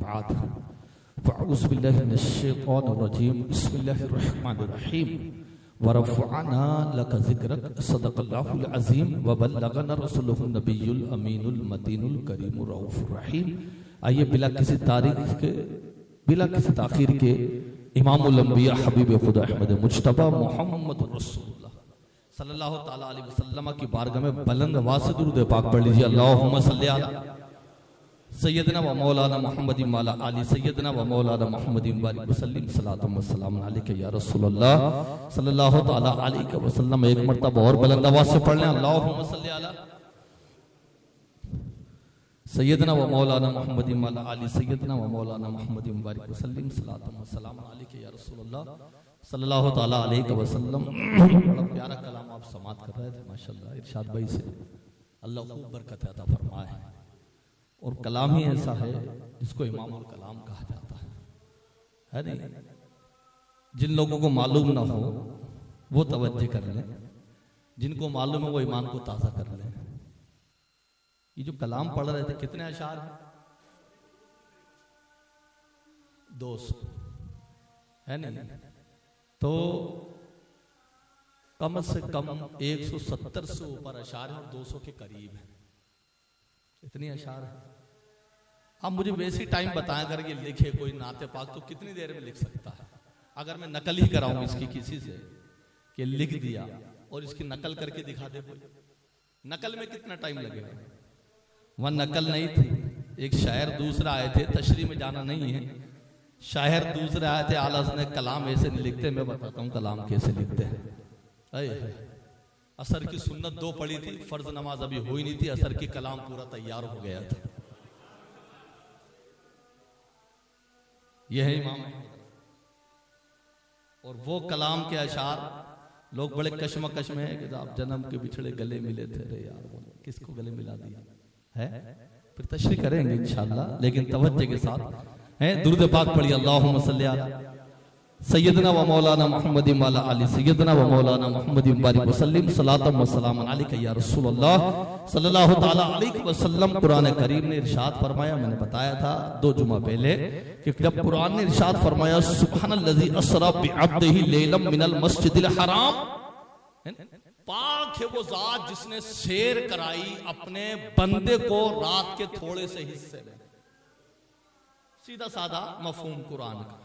बाद फ़अऊज़ु बिल्लाहि मिनश्शैतानिर्रजीम बिस्मिल्लाहिर्रहमानिर्रहीम वरफ़अना लका ज़िक्रक सदक़ल्लाहुल अज़ीम व बल्लगना रसूलुहुन नबियुल अमीनुल मतीनुल करीमुर रऊफ़ुर रहीम। आइए बिला किसी ताख़ीर के इमामुल अंबिया हबीब खुदा अहमद मुज्तबा मोहम्मद रसूलुल्लाह सल्लल्लाहु तआला अलैहि वसल्लम की बारगाह में बुलंद आवाज़ से दुरूद पाक पढ़ लीजिए। अल्लाहुम्मा सल्लि अला सय्यदना व मौलाना मुहम्मदिन वाला आली सय्यदना व मौलाना मुहम्मदिन बारिक वसल्लिम सलातम व सलाम अलैका या रसूलल्लाह सल्लल्लाहु तआला अलैहि वसल्लम। एक मर्तबा और बुलंद आवाज़ से पढ़ लें। अल्लाहुम्मा सल्लि अला सय्यदना व मौलाना मुहम्मदिन वाला आली सय्यदना व मौलाना मुहम्मदिन बारिक वसल्लिम सलातम व सलाम अलैका या रसूलल्लाह सल्लल्लाहु तआला अलैहि वसल्लम। बड़ा प्यारा कलाम आप समाअत कर रहे थे माशाअल्लाह इरशाद भाई से। अल्लाह खूब बरकत अता फरमाए। और कलाम ही ऐसा है जिसको इमामुल कलाम कहा जाता है नहीं? जिन लोगों को मालूम ना हो वो तवज्जो कर लें, जिनको मालूम है वो ईमान को ताज़ा कर लें। ये जो कलाम पढ़ रहे थे कितने अशार हैं? 200 है नहीं? तो कम से कम 170 से ऊपर अशार है और 200 के करीब है। इतनी अशार है। अब मुझे वैसी टाइम बताएं अगर ये लिखे कोई नाते पाक तो कितनी देर में लिख सकता है? अगर मैं नकल ही कराऊं इसकी किसी से कि लिख दिया और इसकी नकल करके दिखा दे कोई, नकल में कितना टाइम लगेगा? वह नकल नहीं थी। एक शायर दूसरा आए थे, तशरीह में जाना नहीं है। शायर दूसरे आए थे, आला ने कलाम ऐसे नहीं लिखते। मैं बताता हूँ कलाम कैसे लिखते हैं। असर की सुन्नत 2 पढ़ी थी, फर्ज नमाज अभी हुई नहीं थी, असर की कलाम पूरा तैयार हो गया था। यह है इमाम। और वो कलाम के अशार लोग बड़े कश्मकश में है कि आप जन्म के बिछड़े गले मिले थे। अरे यार किसको गले मिला दिया है? फिर तशरीह करेंगे इंशाअल्लाह, लेकिन तवज्जो के साथ है। दुरूद पाक पढ़िए। अल्लाहुम्मा सल्लि अला सय्यदना व मौलाना मुहम्मदिन वाला आली सय्यदना व मौलाना मुहम्मदिन बारिक वसल्लिम सलातम व सलाम अलैका या रसूलल्लाह सल्लल्लाहु तआला अलैहि वसल्लम। कुरान करीम ने इरशाद फरमाया, मैंने बताया था 2 जुमा पहले कि जब कुरान ने इरशाद फरमाया सुब्हानल्लज़ी अस्रा बिअब्दिही लैलम मिनल मस्जिदिल हराम, पाक है वो जात जिसने सैर कराई अपने बंदे को रात के थोड़े से हिस्से में। सीधा साधा मफहूम कुरान का,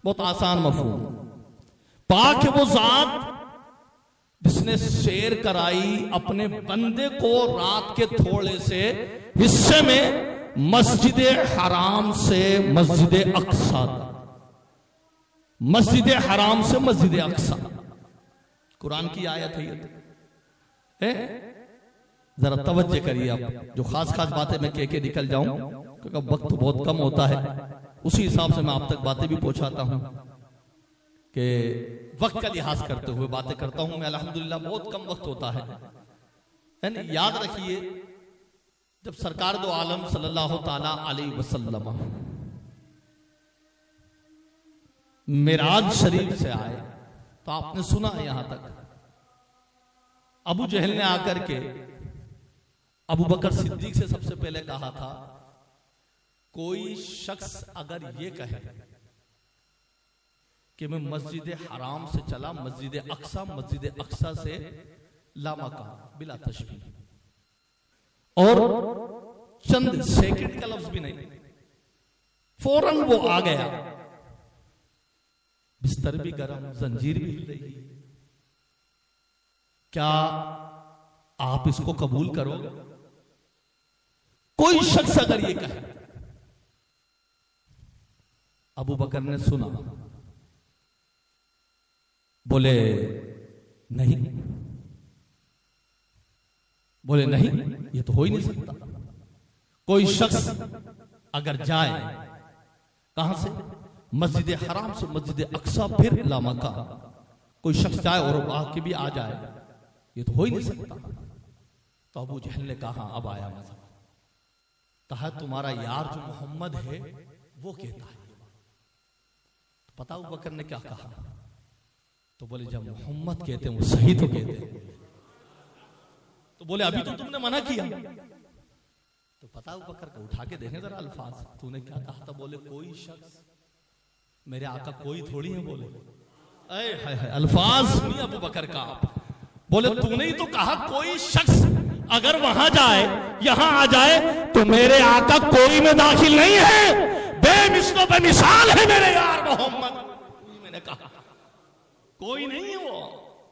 बहुत आसान मफहूम। पाक है वो जात जिसने सैर कराई अपने बंदे को रात के थोड़े से हिस्से में मस्जिद हराम से मस्जिद अक्सा, मस्जिद हराम से मस्जिद अक्सा। कुरान की आयत है। जरा तवज्जो करिए। आप जो खास खास बातें मैं कह के निकल जाऊं क्योंकि वक्त बहुत कम होता है, उसी हिसाब से मैं आप तक बातें भी पहुंचाता हूं कि वक्त का लिहाज करते हुए बातें करता हूं मैं। अल्हम्दुलिल्लाह बहुत कम वक्त होता है ना? याद रखिए जब सरकार दो आलम सल्लल्लाहु ताला अलैहि वसल्लम मिराज शरीफ से आए तो आपने सुना यहां तक अबू जहल ने आकर के अबू बकर सिद्दीक से सबसे पहले कहा था, कोई शख्स अगर ये कहे कि मैं मस्जिद हराम से चला मस्जिद अक्सा से लामका बिला तशबीह, और चंद सेकंड का लफ्ज भी नहीं, फौरन वो आ गया, बिस्तर भी गरम, जंजीर भी हिल रही, क्या आप इसको कबूल करोगे? कोई शख्स अगर ये कहे। अबू बकर ने सुना, बोले नहीं, ये तो हो ही नहीं सकता। कोई शख्स अगर जाए कहां से? मस्जिद हराम से मस्जिद अक्सा फिर लामका, कोई शख्स जाए और आके भी आ जाए, ये तो हो ही नहीं सकता। तो अबू जहल ने कहा, अब आया मजा। कहा तुम्हारा यार जो मोहम्मद है वो कहता है। तो पता अबू बकर ने क्या कहा? तो बोले जब मोहम्मद कहते हैं वो सही तो कहते हैं। तो बोले अभी तो तुमने मना किया। तो पता अबू बकर को उठा के देखें जरा अल्फाज, तूने क्या कहा था? बोले कोई शख्स, मेरे आका कोई थोड़ी है। बोले अल्फाज नहीं अबू बकर का। बोले तूने ही तो कहा कोई शख्स अगर वहां जाए यहां आ जाए तो मेरे आका कोई में दाखिल नहीं है, बेमिसलो बेमिसाल है मेरे यार मोहम्मद। मैंने कहा कोई नहीं है वो,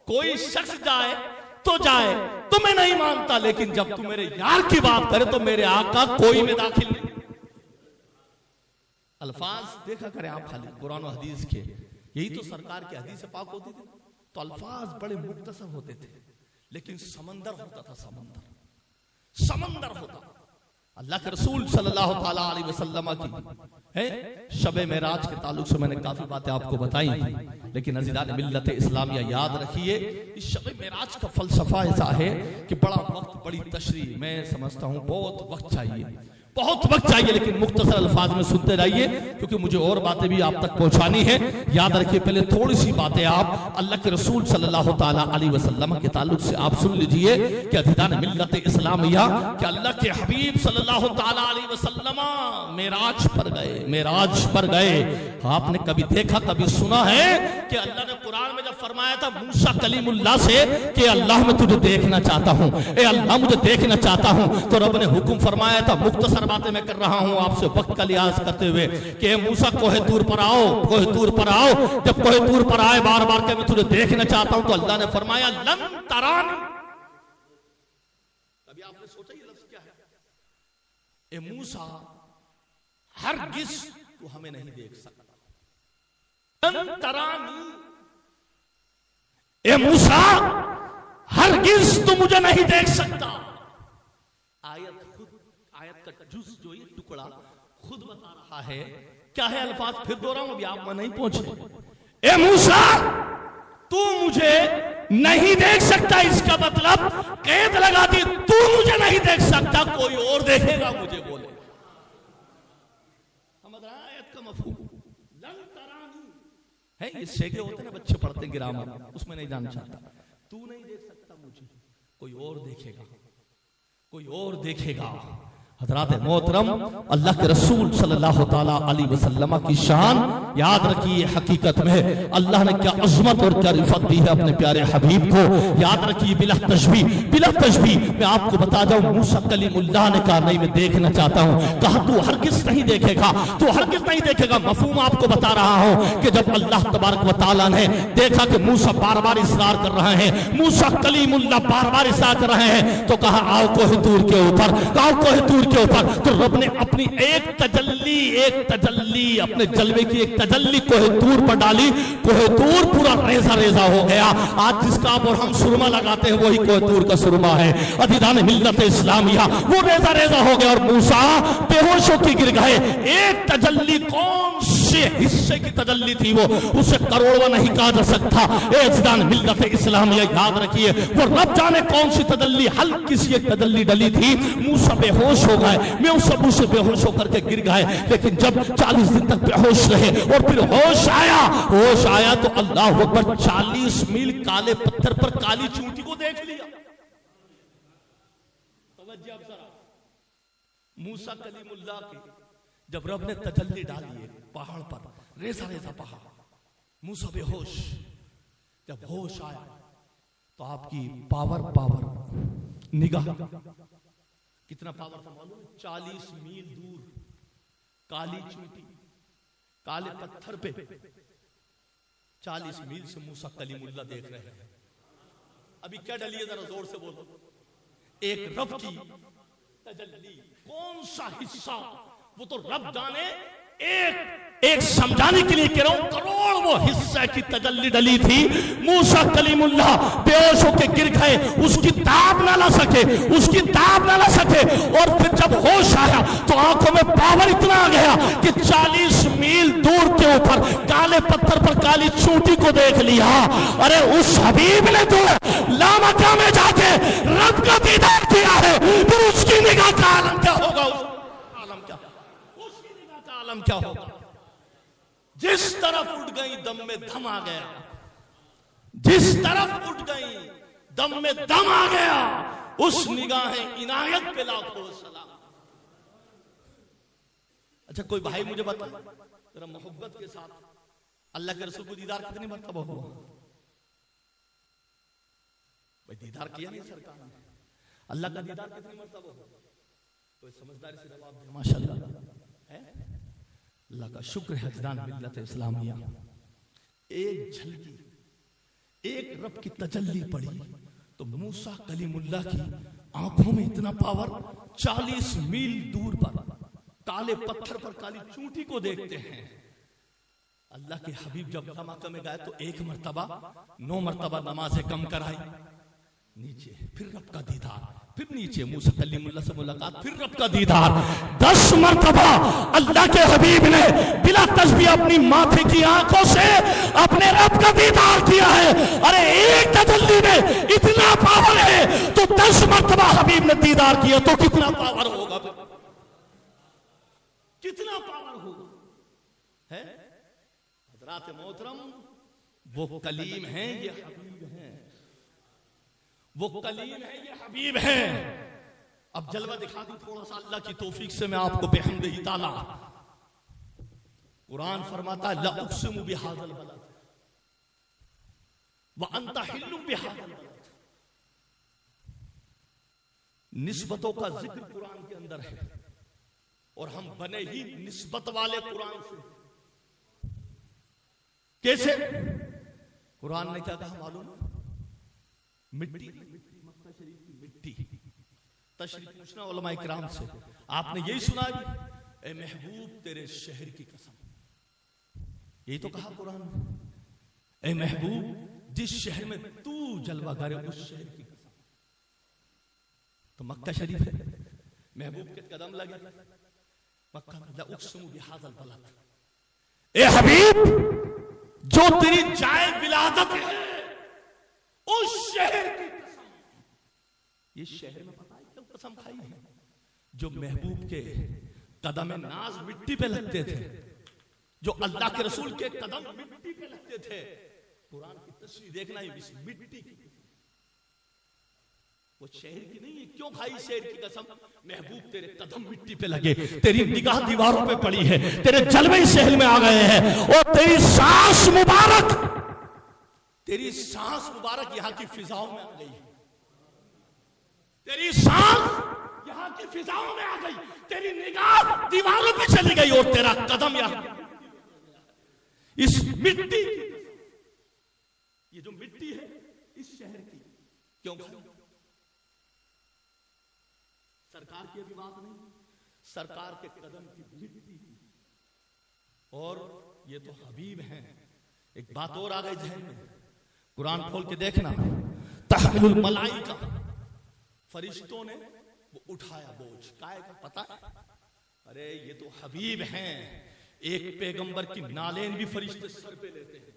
कोई शख्स जाए तो जाए तो मैं नहीं मानता, लेकिन जब तू मेरे यार की बात करे तो मेरे आका कोई में दाखिल नहीं। अल्फाज देखा करें आप खाली कुरान और हदीस के, यही तो सरकार की हदीस पाक होती थी, तो अल्फाज बड़े मुख्तसर होते थे, लेकिन समंदर होता था, समंदर होता। अल्लाह के रसूल सल्लल्लाहु ताला अलैहि वसल्लम की है शबे मेराज के ताल्लुक से मैंने काफी बातें आपको बताई थी, लेकिन अज़ीज़ान मिल्लत इस्लामिया याद रखिए इस शबे मेराज का फलसफा ऐसा है कि बड़ा वक्त, बड़ी तशरीह, मैं समझता हूं बहुत वक्त चाहिए, लेकिन मुख्तसर अल्फाज में सुनते रहिए, क्योंकि मुझे और बातें भी आप तक पहुंचानी है। याद रखिए पहले थोड़ी सी बातें आप अल्लाह के रसूल सल्लल्लाहु ताला अलैहि वसल्लम के ताल्लुक से आप सुन लीजिए कि अज़ीज़ान मिल्लत इस्लामिया कि अल्लाह के हबीब सल्लल्लाहु ताला अलैहि वसल्लम मेराज पर गए। आपने कभी देखा, कभी सुना है कि अल्लाह ने कुरान में जब फरमाया था मूसा कलीमुल्लाह से कि अल्लाह मैं तुझे देखना चाहता हूं, ए अल्लाह मुझे देखना चाहता हूं, तो रब ने हुक्म फरमाया था, मुख्तसर बातें मैं कर रहा हूं आपसे वक्त का लिहाज करते हुए, कि मूसा कोहे तूर पर आओ। जब कोहे तूर पर आए बार बार के मैं तुझे देखना चाहता हूं, तो अल्लाह ने फरमाया लन तरानी। कभी आपने सोचा ये लफ्ज क्या है? ए मूसा हरगिज़ तू हमें नहीं देख सकता। लन तरानी, ए मूसा हरगिज़ तू मुझे नहीं देख सकता। आयत का जुज़ जो ये टुकड़ा खुद बता रहा है क्या है। अल्फाज फिर दोहराऊं, अभी आप वहां नहीं पहुंचे। ए मूसा तू मुझे नहीं देख सकता, इसका मतलब कैद लगा दी, तू मुझे नहीं देख सकता, कोई और देखेगा मुझे। बोले समझ रहा है आयत का मफहूम? लन तरानी है, ये शेखे होते हैं ना बच्चे पढ़ते हैं ग्रामर, उसमें नहीं जानना चाहता। तू नहीं देख सकता मुझे, कोई और देखेगा। हज़रात मोहतरम, अल्लाह के रसूल सल्लल्लाहु ताला अलैहि वसल्लम की शान याद रखिए। हकीकत में अल्लाह ने क्या अज़मत और क्या रिफ़त दी है अपने प्यारे हबीब को, याद रखिए। बिला तशबीह मैं आपको बता जाऊं, मूसा कलीमुल्लाह ने कहा नहीं मैं देखना चाहता हूं, कहा तू हरगिज़ नहीं देखेगा। मफ़हूम आपको बता रहा हूं कि जब अल्लाह तबारक व तआला ने देखा कि मूसा बार बार इसरार कर रहे हैं, मूसा कलीमुल्लाह बार बार इसरार कर रहे हैं, तो कहा आओ कोहे तूर के ऊपर, तो रब ने अपनी एक तजल्ली अपने जलवे की एक तजल्ली कोहे तूर पर डाली। कोहे तूर पूरा रेजा हो गया। आज जिसका आप और हम सुरमा लगाते हैं वही कोहे तूर का सुरमा है। अज़ीज़ान मिल्लत इस्लामिया वो रेजा हो गया और मूसा बेहोशों की गिर गए। एक तजल्ली, कौन से हिस्से की तजल्ली थी वो, उसे करोड़वा नहीं कहा जा सकता। अज़ीज़ान मिल्लत इस्लामिया याद रखिए, वो रब जाने कौन सी तजल्ली, हल्की सी एक तजल्ली डली थी। मूसा बेहोश हो गए, मैं उस सबू से बेहोश होकर के गिर गए। लेकिन जब 40 दिन तक बेहोश रहे और फिर होश आया तो अल्लाह अकबर 40 मील काले पत्थर पर काली चूंटी को देख लिया। तवज्जो जरा, मूसा कलीमुल्लाह की जब रब ने तजल्ली डाली है पहाड़ पर, रेजा पहाड़, मूसा बेहोश, जब होश आया तो आपकी पावर निगाह कितना पावर था मालूम? 40 मील दूर काली चूंटी काले पत्थर पे 40 मील से मूसा कलीमुल्लाह देख रहे हैं। अभी क्या डली है, जरा जोर से बोलो। एक रब की तजल्ली, कौन सा हिस्सा वो तो रब जाने। एक समझाने के लिए कह रहा हूं, करोड़ वो हिस्से की तजल्ली डली थी। मूसा कलीमुल्लाह बेहोश होकर गिर गए, उसकी ताब ना ला सके। और फिर जब होश आया तो आंखों में पावर इतना आ गया कि 40 मील दूर के ऊपर काले पत्थर पर काली चूंटी को देख लिया। अरे उस हबीब ने तो लामका में जाके रब का दीदार किया है, फिर उसकी निगाह का आलम क्या होगा? क्या होगा? जिस तरफ उठ गई दम में दम आ गया, जिस तरफ उठ गई दम में दम आ गया। उस निगाह इनायत पे लाखों सलाम। अच्छा कोई भाई मुझे बता जरा मोहब्बत के साथ अल्लाह के रसूल को दीदार कितनी मरतबा हुआ? भाई दीदार किया नहीं सरकार ने, अल्लाह का दीदार कितनी मरतबा हुआ? कोई समझदारी से जवाब दे। माशाअल्लाह है, अल्लाह का शुक्र है हजरान मिल्लत इस्लामिया, एक झलकी एक रब की तजल्ली पड़ी तो मूसा कलीमुल्लाह की आंखों में इतना पावर, 40 मील दूर पर काले पत्थर पर काली चूंटी को देखते हैं। अल्लाह के हबीब जब मक्का में गए तो 1 मरतबा 9 मरतबा नमाजें कम कराई, नीचे फिर रब का दीदार, फिर नीचे मूसा कलीमुल्लाह से मुलाकात, फिर रब का दीदार। 10 मरतबा अल्लाह के हबीब ने बिला तस्बीह अपनी माथे की आंखों से अपने रब का दीदार किया है। अरे एक तजल्ली में इतना पावर है तो 10 मरतबा हबीब ने दीदार किया तो कितना पावर होगा, कितना पावर होगा है। हजरात मोहतरम, वो कलीम हैं, ये हबीब हैं, वो कलीम है, ये हबीब है। अब जलवा दिखा दूं थोड़ा सा अल्लाह की तौफीक से मैं आपको बिहम्दिही ताला। कुरान फरमाता है ला उक़सिमु बिहाज़ल बलद व अंता हिल्लुम बिहाज़ल बलद। निस्बतों का जिक्र कुरान के अंदर है और हम बने ही निस्बत वाले कुरान से। कैसे? कुरान ने क्या कहा मालूम? मिट्टी, मक्का शरीफ की मिट्टी। तशरीफ पूछना उलमा इकराम से, आपने यही सुना ए महबूब तेरे शहर की कसम, यही तो कहा कुरान ने, ए महबूब जिस शहर में तू जलवा करे उस शहर की कसम। तो मक्का शरीफ है, महबूब के कदम लगे मक्का में, ला उक़सिमु बिहाज़ल बलद। ए हबीब जो तेरी जाए विलादत है उस शहर की कसम। ये शहर में पता है क्यों कसम खाई है? जो महबूब के कदम नाज मिट्टी पे लगते थे, जो अल्लाह के रसूल के कदम मिट्टी पे लगते थे। कुरान की तस्वीर देखना है, इस मिट्टी की, वो शहर की नहीं है। क्यों खाई शहर की कसम? महबूब तेरे कदम मिट्टी पे लगे, तेरी निगाह दीवारों पे पड़ी है, तेरे जलवे इस शहर में आ गए हैं और तेरी सांस मुबारक, तेरी सांस मुबारक यहां की फिजाओं में आ गई, तेरी सांस यहां की फिजाओं में आ गई, तेरी निगाह दीवारों पे चली गई और तेरा कदम यहां इस मिट्टी, ये जो मिट्टी है इस शहर की। क्यों? सरकार की अभी बात नहीं, सरकार के कदम की मिट्टी की। और ये तो हबीब हैं। एक बात और आ गई जहन में, कुरान खोल के देखना, तहमिलुल मलाइका, फरिश्तों ने वो उठाया बोझ, काय का पता है? अरे ये तो हबीब हैं। एक पैगंबर की नालेन भी फरिश्ते सर पे लेते हैं।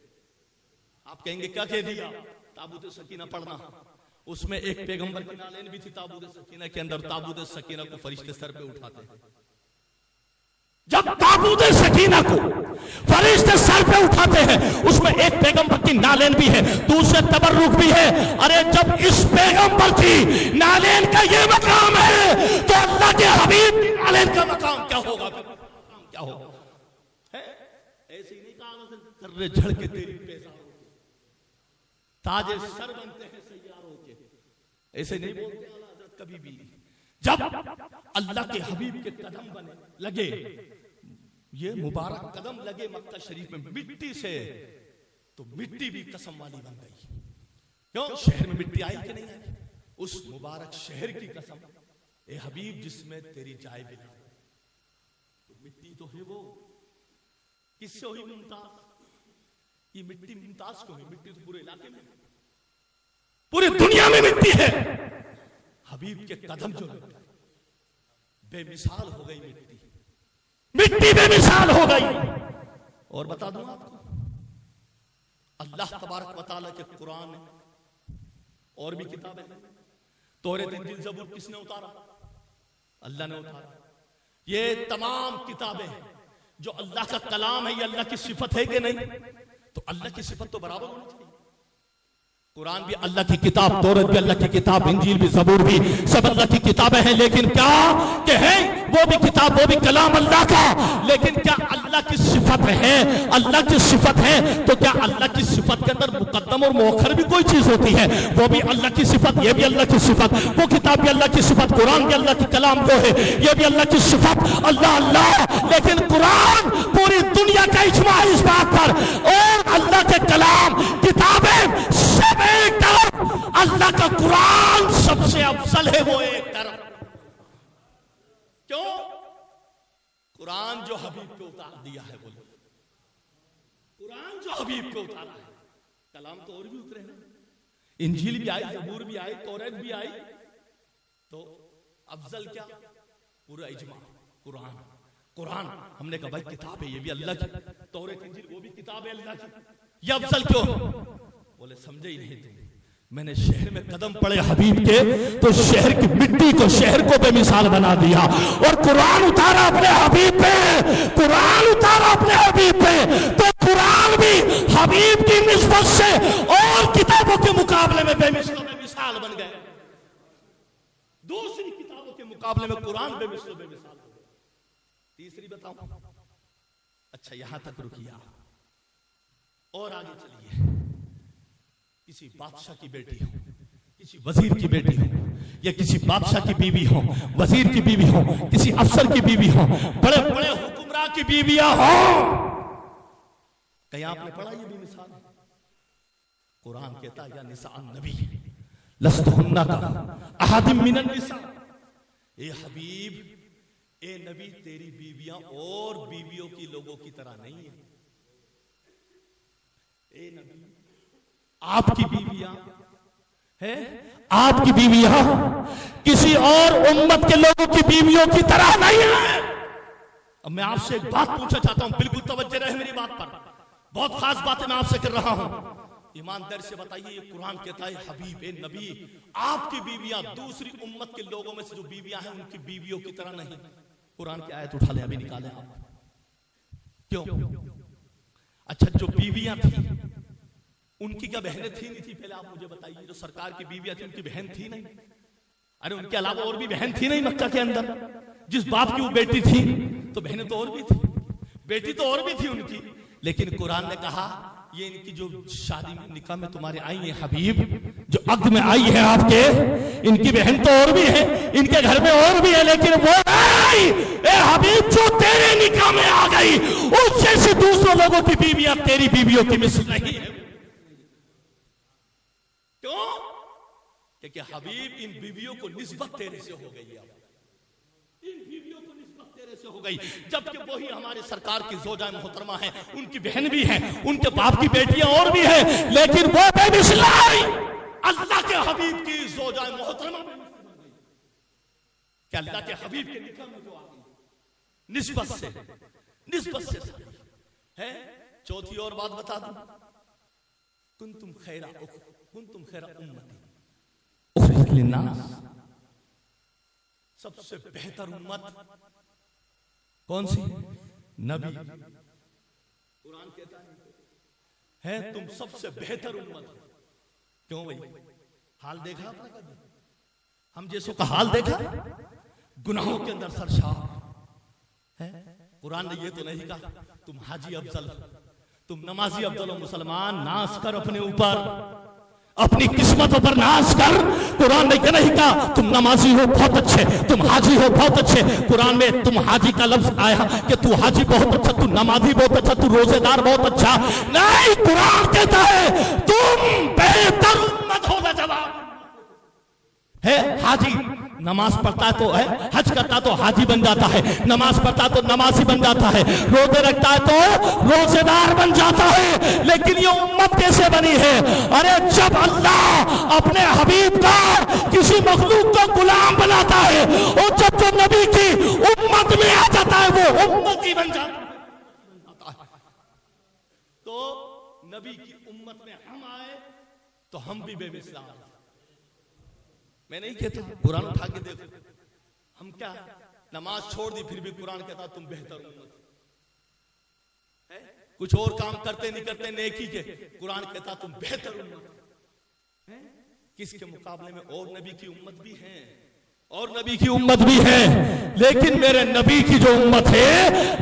आप कहेंगे क्या कह दिया? ताबूत सकीना पढ़ना, उसमें एक पैगंबर की नालेन भी थी ताबूत सकीना के अंदर। ताबूत सकीना को फरिश्ते सर पे उठाते हैं। जब ताबूत सकीना को फरिश्ते सर पे उठाते हैं, उसमें एक पैगंबर की नालेन भी है, दूसरे तबर्रुक भी है। अरे जब इस पैगंबर की नालेन का ये मकाम है तो अल्लाह के हबीब की नालेन का मकाम क्या होगा? क्या होगा? ऐसे ही नहीं कहा कर्रे झड़ के तेरी पेशाब ताजे सर बनते हैं सैयारों के, ऐसे नहीं बोलते हज़रत कभी भी। जब अल्लाह के हबीब के कदम बने लगे, ये मुबारक कदम लगे मक्का शरीफ में मिट्टी से, तो मिट्टी भी कसम वाली बन गई। क्यों? शहर में मिट्टी आई कि नहीं आई? उस मुबारक शहर की कसम, ए हबीब जिसमें तेरी जाए बिना। तो मिट्टी तो है वो, किससे हुई मुमताज? ये मिट्टी मुमताज क्यों है? मिट्टी तो पूरे इलाके में, पूरी दुनिया में मिट्टी है। हबीब के कदम जो बेमिसाल हो गई मिट्टी, मिट्टी बेमिसाल हो गई। और बता दूं आपको, अल्लाह तबारक व तआला के कुरान में और भी किताबें हैं। तौरात, इंजील, ज़बूर किसने उतारा? अल्लाह ने उतारा। ये तमाम किताबें जो अल्लाह का कलाम है, ये अल्लाह की सिफत है कि नहीं? तो अल्लाह की सिफत तो बराबर होनी चाहिए। कुरान भी अल्लाह की किताब, तौरात भी अल्लाह की किताब, इंजील भी, ज़बूर भी, सब अल्लाह की किताबें हैं। लेकिन क्या कि है वो भी किताब, वो भी कलाम अल्लाह का, लेकिन क्या अल्लाह की सिफत है? अल्लाह की सिफत है तो क्या अल्लाह की सिफत के अंदर मुकद्दम और मुअख्खर भी कोई चीज होती है? वो भी अल्लाह की सिफत, ये भी अल्लाह की सिफत, वो किताब भी अल्लाह की सिफत, कुरान भी अल्लाह की कलाम जो है ये भी अल्लाह की सिफत, अल्लाह अल्लाह। लेकिन कुरान, पूरी दुनिया का इज्मा इस बात पर, और अल्लाह के कलाम, किताबें सब एक तरफ, अल्लाह का कुरान सबसे अफजल है वो एक तरफ। क्यों? कुरान जो हबीब पे उतार दिया है, बोलो कुरान जो हबीब पे उतारा है। कलाम तो और भी उतरे हैं, इंजील भी आई, ज़बूर भी आई, तौरात भी आई, तो अफजल क्या? पूरा इज्मा कुरान। कुरान हमने कहा भाई किताब है, ये भी अल्लाह की, तौरात इंजील वो भी किताब है अल्लाह की, ये अफजल क्यों? बोले समझे ही नहीं तुम। मैंने शहर में कदम पड़े हबीब के तो शहर की मिट्टी को, शहर को बेमिसाल बना दिया, और कुरान उतारा अपने हबीब पे, कुरान उतारा अपने हबीब पे, तो कुरान भी हबीब की निस्बत से और किताबों के मुकाबले में बेमिसाल बन गए। दूसरी किताबों के मुकाबले में कुरान बेमिसाल हो गए। तीसरी बताऊं? अच्छा यहां तक रुकिया, और आगे चलिए। किसी बादशाह की बेटी हो, किसी वजीर की बेटी हो, या किसी बादशाह की बीवी हो, वजीर की बीवी हो, किसी अफसर की बीवी हो, बड़े बड़े हुक्मरान की बीवियां हो, कहीं आपने पढ़ा ये भी मिसाल? कुरान कहता है या निसा नबी लस्तुहुन्ना का अहदिम मिनन निसा, ए हबीब, ए नबी, तेरी बीवियां और बीवियों की लोगों की तरह नहीं है। ए नबी, आपकी बीवियां है, आपकी बीवियां किसी और उम्मत के लोगों की बीवियों की तरह नहीं है। अब मैं आपसे एक बात पूछना चाहता हूं, बिल्कुल तवज्जो रहे मेरी बात पर, बहुत खास बातें मैं आपसे कर रहा हूं। ईमानदार से बताइए, ये कुरान कहता है हबीब, ए नबी, आपकी बीवियां दूसरी उम्मत के लोगों में से जो बीवियां हैं उनकी बीवियों की तरह नहीं। कुरान की आयत उठा ले, अभी निकाले आप। क्यों? अच्छा, जो बीवियां थी उनकी क्या बहनें थी नहीं थी? पहले आप मुझे बताइए। जो सरकार की बीवियां थी उनकी बहन थी नहीं? अरे उनके अलावा और भी बहन थी नहीं मक्का के अंदर? जिस बाप की वो बेटी थी तो बहनें तो और भी थी, बेटी तो और भी थी उनकी। लेकिन कुरान ने कहा ये इनकी जो शादी में, निकाह में तुम्हारे आई है हबीब, जो अक्द में आई है आपके, इनकी बहन तो और भी है, इनके घर में और भी है, लेकिन वो नहीं, ए हबीब, जो तेरे निकाह में आ गई उस जैसे दूसरों लोगों की बीवियां तेरी बीवियों की मिसल नहीं है। क्यों? क्योंकि हबीब, इन बीवियों को निस्बत तेरे से हो गई है, इन बीवियों को निस्बत तेरे से हो गई, जबकि वही हमारे सरकार की ज़ौजा मोहतरमा है, उनकी बहन भी है, उनके बाप की बेटियां और भी है, लेकिन वो बेमिसल अल्लाह के हबीब की ज़ौजा मोहतरमा क्या अल्लाह के हबीब के निकाह में जो आ गई निस्बत से है। चौथी और बात बता दूं, कुंतुम खैरा उम्मती उखरिजत लिन्नास, सबसे बेहतर उम्मत कौन सी? नबी। कुरान कहता है तुम सबसे बेहतर उम्मत। क्यों भाई? हाल देखा आपने कभी? हम जैसों का हाल देखा? गुनाहों के अंदर सरशार है। कुरान ने ये तो नहीं कहा तुम हाजी अफजल, तुम नमाजी अफजल हो। मुसलमान, नाश कर अपने ऊपर, अपनी किस्मतों पर नाश कर। कुरान ने नहीं कहा तुम नमाजी हो बहुत अच्छे, तुम हाजी हो बहुत अच्छे। कुरान में तुम हाजी का लफ्ज आया कि तू हाजी बहुत अच्छा, तू नमाजी बहुत अच्छा, तू रोजेदार बहुत अच्छा नहीं। कुरान कहता है तुम बेहतर उम्मत हो। जवाब है हाजी नमाज पढ़ता है तो है, हज करता है तो हाजी बन जाता है, नमाज पढ़ता है तो नमाजी बन जाता है, रोजे रखता है तो रोजेदार बन जाता है। लेकिन ये उम्मत कैसे बनी है? अरे जब अल्लाह अपने हबीब का किसी मखलूक को गुलाम बनाता है और जब जो नबी की उम्मत में आ जाता है वो उम्मत ही बन जाता है। तो नबी की उम्मत में हम आए तो हम भी बेमिसाल। मैं नहीं कहता, कुरान उठा के देखो, हम क्या नमाज छोड़ दी फिर भी कुरान कहता तुम बेहतर उम्मत है। कुछ और काम करते नहीं करते नेकी के, कुरान कहता तुम बेहतर उम्मत। किसके मुकाबले में और नबी की उम्मत भी है, और नबी की उम्मत भी है, लेकिन मेरे नबी की जो उम्मत है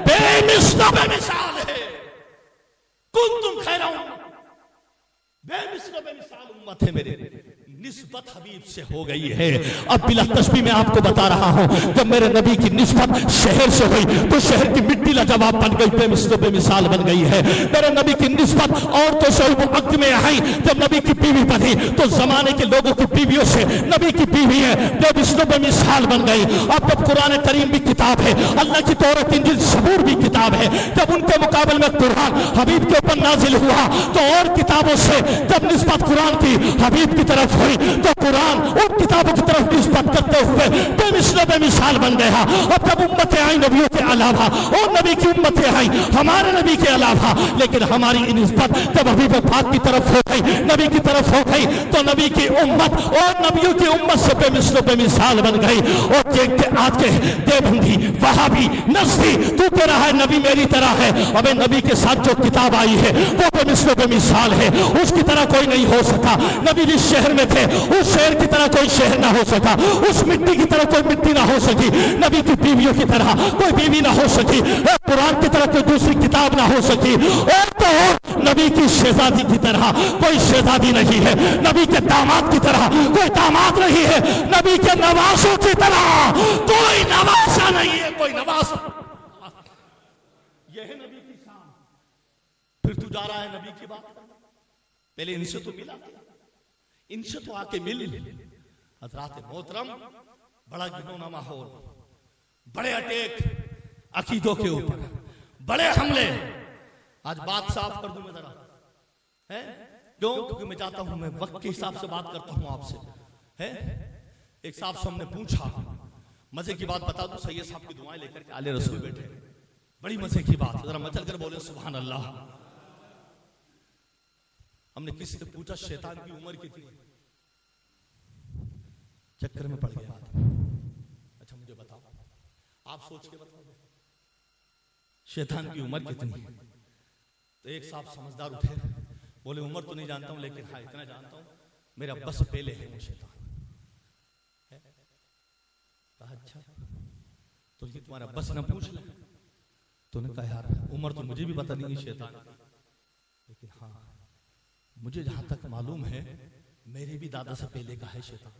बेमिसाल बेमिसाल है। कुंतुम खैरा बेमिसाल उम्मत है मेरे, निस्बत हबीब से हो गई है। अब बिला तस्बीह में आपको बता रहा हूं, जब मेरे नबी की निस्बत शहर से हुई तो शहर की मिट्टी लाजवाब बन गई, बेमिसाल बन गई है। मेरे नबी की निस्बत औरतों से वो वक्त में आई जब नबी की बीवी बनी तो जमाने के लोगों की बीवियों से नबी की बीवी है बेमिसाल बन गई। अब जब कुरान करीम भी किताब है, अल्लाह की तौरात इंजील ज़बूर भी किताब है, जब उनके मुकाबले में कुरान हबीब के ऊपर नाजिल हुआ तो और किताबों से जब निस्बत कुरान की हबीब की तरफ हुई तो कुरान उन किताबों की तरफ निस्बत करते हुए बेमिसाल बन गया। अब जब उम्मतें आई नबियों के अलावा और नबी की उम्मतें आई हमारे नबी के अलावा, लेकिन हमारी निस्बत जब हबीब पाक की तरफ हो गई, नबी की तरफ हो गई तो नबी की उम्मत और नबियों की उम्मत से बेमिसाल बन गई। और देखते आज के देवबंदी वहाबी नस्ली तू कह रहा है नबी मेरी तरह है, अबे नबी के साथ जो किताब आई है वो बेमिसाल है, उसकी तरह कोई नहीं हो सका। नबी जिस शहर में थे उस शहर की तरह कोई शहर ना हो सका, उस मिट्टी की तरह कोई मिट्टी ना हो सकी, नबी की बीवियों की तरह कोई बीवी ना हो सकी, और कुरान की तरह कोई दूसरी किताब ना हो सकी, और तो और नबी की शहजादी की तरह कोई शहजादी नहीं है, नबी के दामाद की तरह कोई दामाद नहीं है, नबी के नवासों की तरह कोई नवासा नहीं है, कोई नवासा। यह है नबी की शान। फिर तू जा रहा है नबी की बात, पहले इनसे तो मिला, इनसे तो आके मिल। हजरात मोहतरम, बड़ा गिनौना माहौल, बड़े अटैक अकीदों के ऊपर, बड़े हमले। आज बात साफ कर दूं मैं जरा, है क्यों? क्योंकि मैं चाहता हूं मैं वक्त के हिसाब से बात करता हूं आपसे, है। एक साहब से हमने पूछा, मजे की बात बता दूं, सैयद साहब की दुआएं लेकर के आले रसूल बैठे, बड़ी मजे की बात, जरा मचल कर बोले सुभान अल्लाह। हमने किसी से पूछा शैतान की उम्र कितनी, चक्कर में पड़ गया। अच्छा मुझे बताओ, आप सोच के बताओ शैतान की उम्र कितनी है? तो एक साहब समझदार उठे, बोले उम्र तो नहीं जानता हूं, लेकिन हाँ इतना जानता हूं मेरा बस पहले है वो शैतान। अच्छा तो ये तुम्हारा बस न पूछ ले। तूने कहा यार उम्र तो मुझे भी पता नहीं है शैतान, लेकिन हाँ मुझे जहां तक मालूम है मेरे भी दादा से पहले का है शैतान।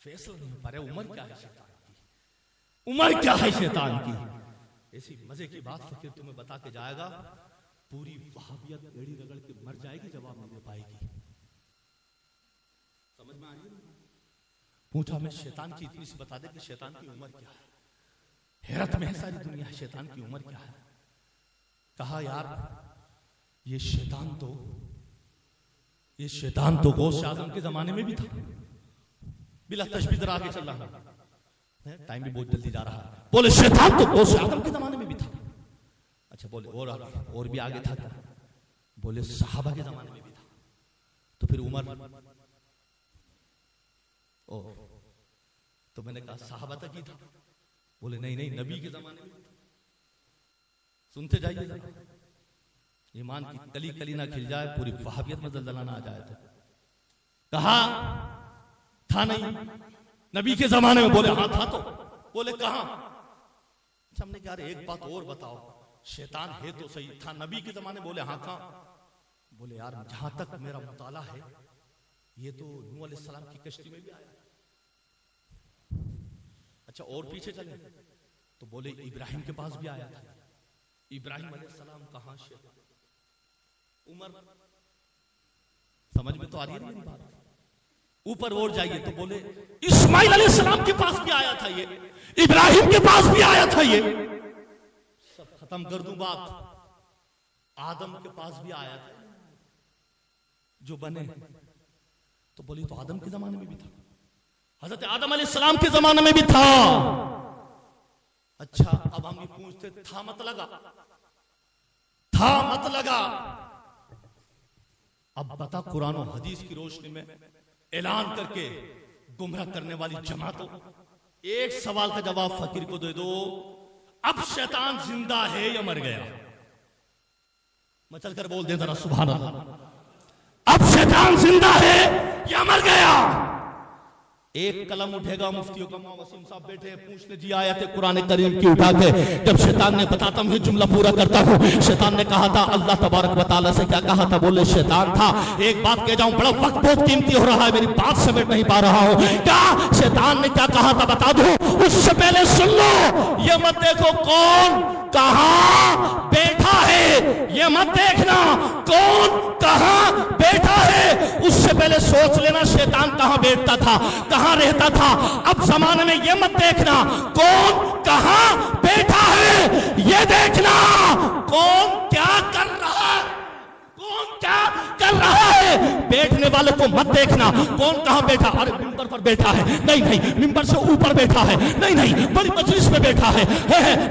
फैसला नहीं हो पा रहा उम्र क्या है शैतान की, उम्र क्या है शैतान की। ऐसी मजे की बात फकीर तुम्हें बता के जाएगा, पूरी वहाबियत एड़ी रगड़ के मर जाएगी, जवाब नहीं दे पाएगी। समझ में आ रही है? पूछा मैं शैतान की इतनी सी बता दे कि शैतान की उम्र क्या है। हैरत में है सारी दुनिया, शैतान की उम्र क्या है। कहा यार ये शैतान तो गौस आजम के जमाने में भी था। बिला तशबीह जरा आगे चल रहा है, टाइम भी बहुत जल्दी जा रहा है। बोले शैतान तो गौस आजम के जमाने में भी था। अच्छा बोले और आगे, और भी आगे था क्या? बोले सहाबा के जमाने में भी था। तो फिर उम्र, ओ तो मैंने कहा सहाबा तक ही था। बोले नहीं नहीं नबी के जमाने में। सुनते जाइए, ईमान की कली कली ना खिल जाए, पूरी वहाबियत में दलदला ना आ जाए। तो कहा था नहीं नबी के जमाने में। बोले हाँ था। तो बोले कहां? हमने कहा एक बात और बताओ, शैतान है तो सही, था नबी के जमाने? बोले हाँ था। बोले यार जहां तक मेरा मुताला है ये तो नूह अलैहिस्सलाम की कश्ती में भी आया। अच्छा और पीछे चले तो बोले इब्राहिम के पास भी आया था। इब्राहिम अलैहिस्सलाम कहां शैतान? उम्र समझ में तो आ रही है मेरी बात? ऊपर और जाइए तो बोले इस्माइल अलैहिस्सलाम के पास भी आया था ये, इब्राहिम के पास भी आया था ये। सब खत्म कर दूं बात, आदम के पास भी आया था जो बने। तो बोली तो आदम के जमाने में भी था, हजरत आदम अलैहिस्सलाम के जमाने में भी था। अच्छा अब हम ये पूछते था मत लगा, था मत लगा। अब बता कुरान और हदीस की रोशनी में ऐलान करके गुमराह करने वाली जमातों, एक सवाल का जवाब फकीर को दे दो, अब शैतान जिंदा है या मर गया? मचल कर बोल दे जरा सुभान अल्लाह। अब शैतान जिंदा है या मर गया? एक कलम उठेगा मुफ्ती वसीम साहब बैठे पूछने जी आयत कुरान करीम की उठा के, जब शैतान ने बताता हूँ जुमला पूरा करता हूँ। शैतान ने कहा था अल्लाह तबारक व तआला से क्या कहा था? बोले शैतान था एक बात कह जाऊं, बड़ा वक्त बहुत कीमती हो रहा है, मेरी बात समेट नहीं पा रहा हूँ। क्या शैतान ने क्या कहा था बता दो, उससे पहले सुन लो। ये मत देखो कौन कहां बैठा है, ये मत देखना कौन कहां बैठा है, उससे पहले सोच लेना शैतान कहां बैठता था, कहां रहता था। अब जमाने में ये मत देखना कौन कहां बैठा है, ये देखना कौन क्या कर रहा है, कौन क्या कर रहा है। बैठने वाले को मत देखना कौन कहां बैठा, अरे मिंबर पर बैठा है, नहीं नहीं मिंबर से ऊपर बैठा है, नहीं नहीं बड़ी मजलिस में बैठा है,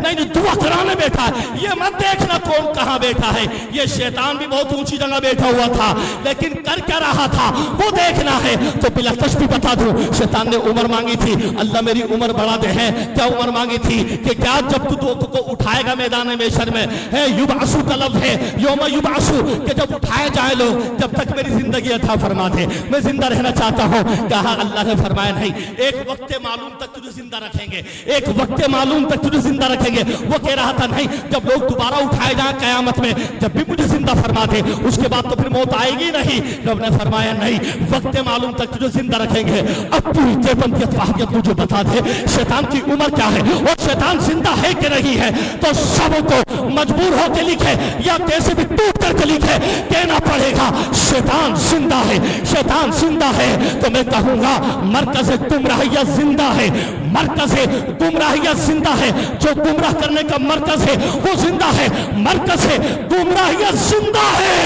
नहीं नहीं दुआ कराने बैठा है, ये मत देखना कौन कहां बैठा है। ये शैतान भी बहुत ऊंची जगह बैठा हुआ था, लेकिन कर क्या रहा था वो देखना है। तो बिलखश भी बता दूं, शैतान ने उम्र मांगी थी, अल्लाह मेरी उम्र बढ़ा दे। है क्या उम्र मांगी थी कि क्या जब तू दोस्त को उठाएगा मैदान महशर में, है युबासु का लफ्ज़ है, यौम युबासु, कि जब उठाए जाए लोग, जब तक मेरी जिंदगी अता फरमा दे, मैं जिंदा रहना चाहता हूं। कहा अल्लाह ने फरमाया नहीं, एक वक्त मालूम तक तुझे जिंदा रखेंगे, एक वक्त मालूम तक तुझे जिंदा रखेंगे। वो कह रहा था नहीं, जब लोग दोबारा उठाए जाए कयामत में, जब भी मुझे जिंदा फरमा दे उसके बाद तो फिर मौत आएगी नहीं। रब ने फरमाया नहीं, वक्त मालूम तक तुझे जिंदा रखेंगे। अब तू देवंतियत तुझे बता दे शैतान की उम्र क्या है और शैतान जिंदा है कि नहीं है। तो सबको मजबूर होकर लिखे या कैसे भी टूट करके लिखे, कहना पड़ेगा शैतान जिंदा है, शैतान जिंदा है। तो मैं कहूंगा मरकज गुमराहिया जिंदा है, मरकज गुमराहिया जिंदा है, जो गुमराह करने का मरकज है वो जिंदा है, मरकज गुमराहिया जिंदा है।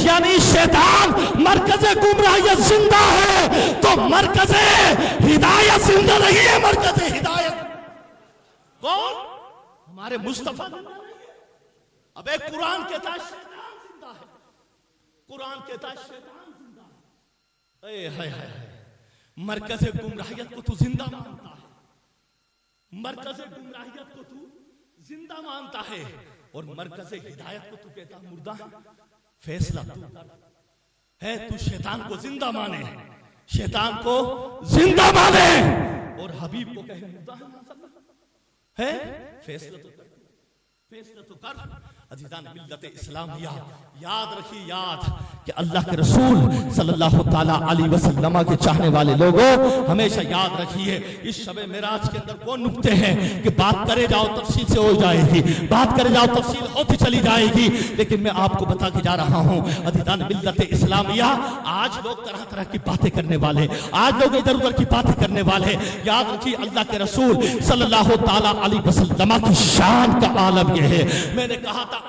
यानी शैतान मरकज गुमराहिया जिंदा है तो मरकज हिदायत जिंदा नहीं है। मरकज हिदायत कौन? हमारे मुस्तफा। अबे कुरान कहता है शैतान जिंदा है, कुरान कहता है शैतान जिंदा है। हाय हाय, मरकज गुमराहियत को तू जिंदा मानता है, मरकज गुमराहियत को तू जिंदा मानता है और मरकज हिदायत को तू कहता मुर्दा है। फैसला तू है, तू शैतान को जिंदा माने, शैतान को जिंदा माने और हबीब को कहे मुर्दा है। फैसला तो कर, फैसला तो कर। अज़ीज़ान मिल्लत इस्लामिया, याद रखिए याद कि अल्लाह के रसूल सल्लल्लाहु ताला अलैहि वसल्लम के चाहने वाले लोगों हमेशा याद रखिए इस शबे मेराज के अंदर कौन नुक्ते हैं कि बात करे जाओ तफसील से हो जाएगी, बात करे जाओ तफसील होती चली जाएगी, लेकिन मैं आपको बता के जा रहा हूं अज़ीज़ान मिल्लत इस्लामिया, आज लोग तरह तरह की बातें करने वाले, आज लोग इधर उधर की बातें करने वाले। याद रखिए अल्लाह के रसूल सल्लल्लाहु ताला अलैहि वसल्लम की शान का आलम यह है। मैंने कहा था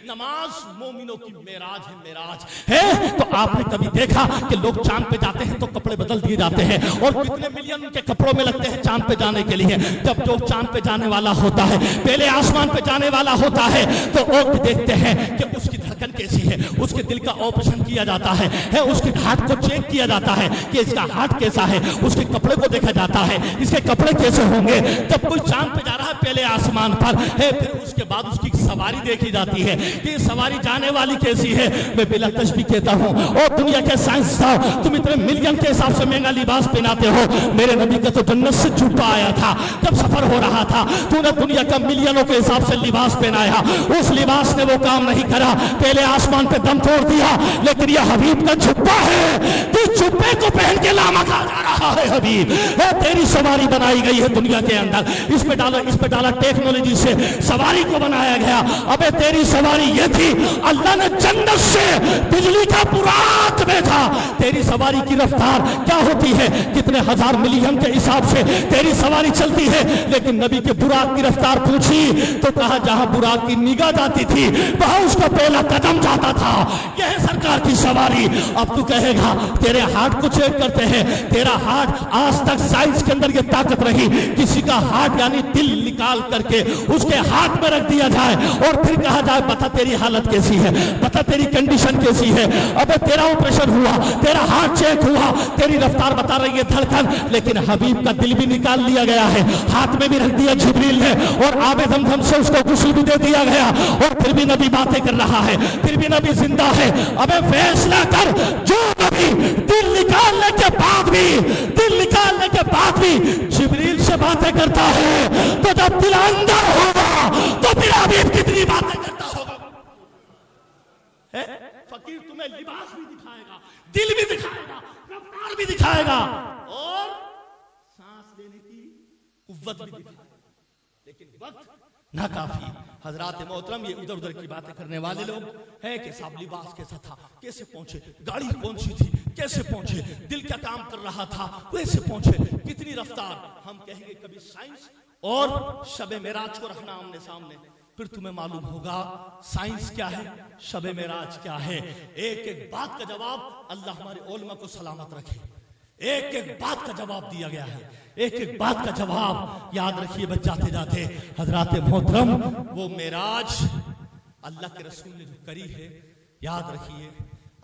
नमाज मोमिनों की मेराज है, मेराज है। तो आपने कभी देखा कि लोग चांद पे जाते हैं तो कपड़े बदल दिए जाते हैं और कितने मिलियन के कपड़ों में लगते हैं चांद पे जाने के लिए। जब जो चांद पे जाने वाला होता है, पहले आसमान पे जाने वाला होता है, तो और देखते हैं कि उसकी धड़कन कैसी है, उसके दिल का ऑपरेशन किया जाता है उसके हार्ट को चेक किया जाता है कि इसका हार्ट कैसा है, उसके कपड़े को देखा जाता है इसके कपड़े कैसे होंगे। जब कोई चांद पे जा रहा है पहले आसमान पर है, फिर उसके बाद उसकी सवारी देखी जाती है कि सवारी जाने वाली कैसी है। मैं बिला तशबीह कहता हूं, और दुनिया के साइंसदान तुम इतने मिलियन के हिसाब से महंगा लिबास पहनाते हो, मेरे नबी का तो जन्नत से जूता आया था जब सफर हो रहा था, तूने दुनिया का मिलियनों के हिसाब से लिबास पहनाया, उस लिबास ने वो काम नहीं करा, पहले आसमान पे दम तोड़ दिया। लेकिन यह हबीब का जुब्बा है, तू जुब्बे को पहन के लामा खा जा रहा है। हबीब है, तेरी सवारी बनाई गई है दुनिया के अंदर, इस पे डाला टेक्नोलॉजी से सवारी को बनाया गया। अबे तेरी सवारी ये थी, अल्लाह ने जन्नत से बिजली का बुराक भेजा। तेरी सवारी की रफ्तार क्या होती है, कितने हजार मिलियन के हिसाब से तेरी सवारी चलती है। लेकिन नबी के बुराक की रफ्तार पूछी तो कहा जहां बुराक की निगाह जाती थी वहां उसका पहला कदम जाता था। यह है सरकार की सवारी। अब तू कहेगा तेरे हार्ट को चेक करते हैं, तेरा हार्ट आज तक साइंस के अंदर यह ताकत रही, किसी का हार्ट यानी दिल निकाल करके उसके हाथ में रख दिया जाए और फिर कहा जाए बता तेरी हालत कैसी कैसी है, बता तेरी कंडीशन कैसी है। अबे तेरा ऑपरेशन हुआ, तेरा हार्ट चेक हुआ, तेरी रफ्तार बता रही है धड़कन, लेकिन हबीब का दिल भी निकाल लिया गया है, हाथ में भी रख दिया जिब्रील ने, और आबे दमदम से उसको गुस्ल भी दे दिया गया, और फिर भी नबी बातें कर रहा है, फिर भी नबी जिंदा है। अबे फैसला कर, जो नबी दिल निकालने के बाद भी जिब्रील से बातें करता है, तो जब दिल अंदर होगा तो फिर हबीब कितनी बातें करता होगा। फकीर तुम्हें लिबास भी दिखाएगा, दिल भी दिखाएगा, रफ्तार भी दिखाएगा, और सांस लेने की कुव्वत भी दिखाएगा, लेकिन वक्त ना काफी। हजरात मोहतरम, ये उधर उधर की बातें करने वाले लोग हैं कि साहब लिबास कैसा था, कैसे पहुंचे, गाड़ी कौन सी थी, कैसे पहुंचे, दिल क्या काम कर रहा था, कैसे पहुंचे, कितनी रफ्तार। हम कहेंगे कभी साइंस और शबे मेराज को रखना आमने सामने, फिर तुम्हें मालूम होगा साइंस क्या है, शबे मेराज क्या है। एक एक बात का जवाब अल्लाह हमारे उलमा को सलामत रखे, एक एक बात का जवाब दिया गया है, एक एक बात का जवाब याद रखिए। बच जाते जाते हजरात मोहतरम, वो मेराज अल्लाह के रसूल ने जो करी है, याद रखिए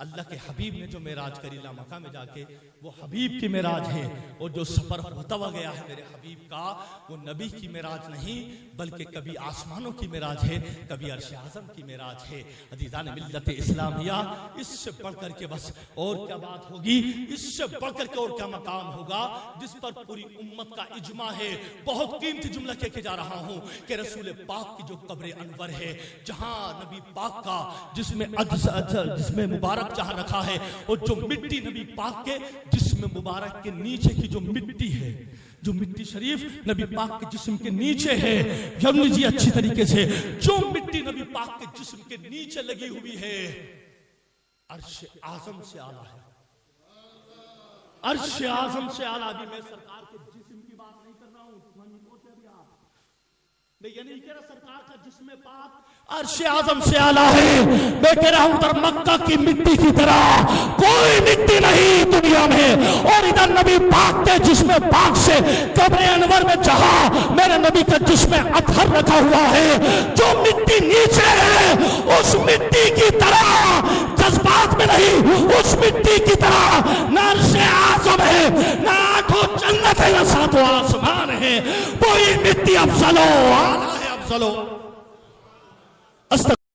अल्लाह के हबीब ने जो मेराज करी ला मक्का में जाके, वो हबीब की मेराज है। और जो सफर होता हुआ गया है मेरे हबीब का, वो नबी की मेराज नहीं, बल्कि कभी आसमानों की मेराज है, कभी अर्श आज़म की मेराज है। अज़ीज़ान मिल्लत इस्लामिया, इससे बढ़कर के बस और क्या बात होगी, इससे बढ़कर के और क्या मकाम होगा, जिस पर पूरी उम्मत का इजमा है। बहुत कीमती जुमला कह के जा रहा हूं कि रसूल पाक की जो कब्र अनवर है, जहां नबी पाक का जिसमें मुबारक जहां रखा है, और जो मिट्टी नबी पाक के जिस्म मुबारक के नीचे की जो मिट्टी है, जो मिट्टी शरीफ नबी पाक के जिस्म के नीचे है, जब लीजिए अच्छी तरीके से, जो मिट्टी नबी पाक के जिस्म के नीचे लगी हुई है, अर्श आज़म से आला है, अर्श आज़म से आला। भी मैं सरकार के जिस्म की बात नहीं कर रहा हूं, मैं ये नहीं कह रहा सरकार का जिस्म पाक अर्श आज़म से आला है, मैं कह रहा हूं उधर मक्का की मिट्टी की तरह कोई मिट्टी नहीं दुनिया में, और इधर नबी पाक के जिस्म पाक से कब्र अनवर में जहां मेरे नबी का जिस्म अतहर रखा हुआ है, जो मिट्टी नीचे है उस मिट्टी की तरह, जज्बात में नहीं, उस मिट्टी की तरह ना अर्श आज़म है, ना आठों जन्नत है, ना सातों आसमान है, कोई मिट्टी अफजलो आला है, अफजलो।